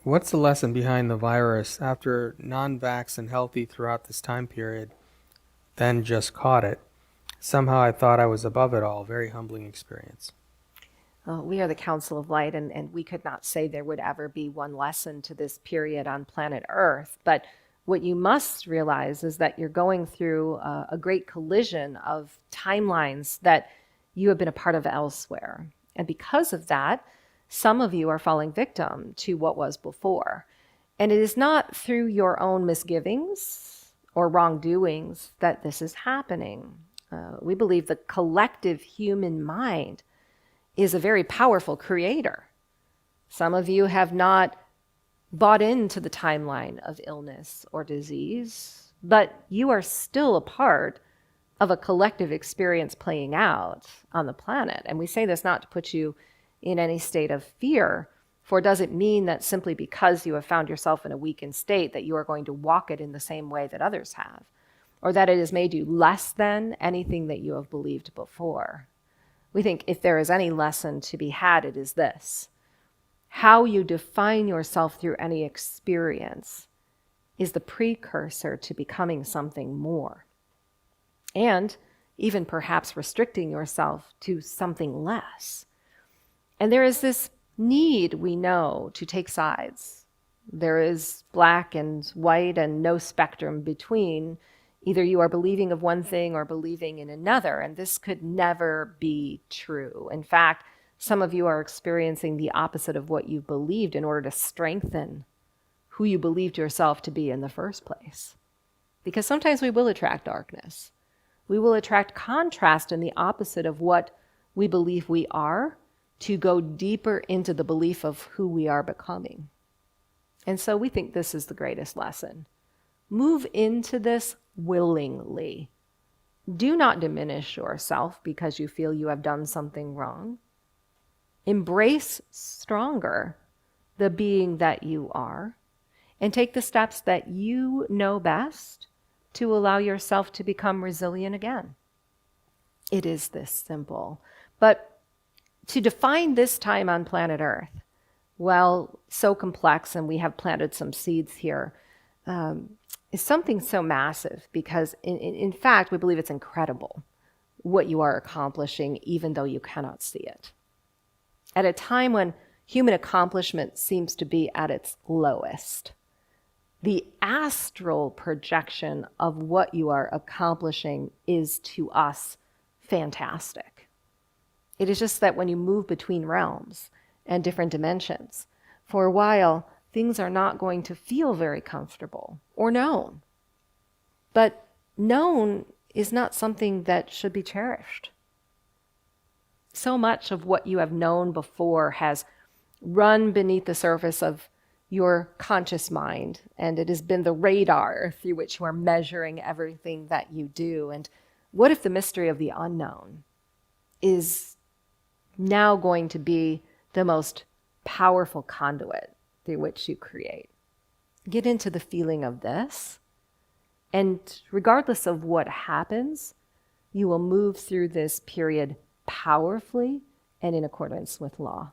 What's the lesson behind the virus after non-vax and healthy throughout this time period, then just caught it? Somehow I thought I was above it all. Very humbling experience. We are the Council of Light, and we could not say there would ever be one lesson to this period on planet Earth. But what you must realize is that you're going through a great collision of timelines that you have been a part of elsewhere. And because of that, some of you are falling victim to what was before. And it is not through your own misgivings or wrongdoings that this is happening. We believe the collective human mind is a very powerful creator. Some of you have not bought into the timeline of illness or disease, but you are still a part of a collective experience playing out on the planet. And we say this not to put you in any state of fear, for it doesn't mean that simply because you have found yourself in a weakened state that you are going to walk it in the same way that others have, or that it has made you less than anything that you have believed before. We think if there is any lesson to be had, it is this. How you define yourself through any experience is the precursor to becoming something more. And even perhaps restricting yourself to something less. And there is this need, we know, to take sides. There is black and white and no spectrum between. Either you are believing of one thing or believing in another, and this could never be true. In fact, some of you are experiencing the opposite of what you believed in order to strengthen who you believed yourself to be in the first place. Because sometimes we will attract darkness. We will attract contrast in the opposite of what we believe we are to go deeper into the belief of who we are becoming. And so we think this is the greatest lesson. Move into this willingly. Do not diminish yourself because you feel you have done something wrong. Embrace stronger the being that you are and take the steps that you know best to allow yourself to become resilient again. It is this simple. But to define this time on planet Earth, well, so complex, and we have planted some seeds here, is something so massive because, in fact, we believe it's incredible what you are accomplishing, even though you cannot see it. At a time when human accomplishment seems to be at its lowest, the astral projection of what you are accomplishing is to us fantastic. It is just that when you move between realms and different dimensions, for a while, things are not going to feel very comfortable or known. But known is not something that should be cherished. So much of what you have known before has run beneath the surface of your conscious mind, and it has been the radar through which you are measuring everything that you do. And what if the mystery of the unknown is now going to be the most powerful conduit through which you create? Get into the feeling of this, and regardless of what happens, you will move through this period powerfully and in accordance with law.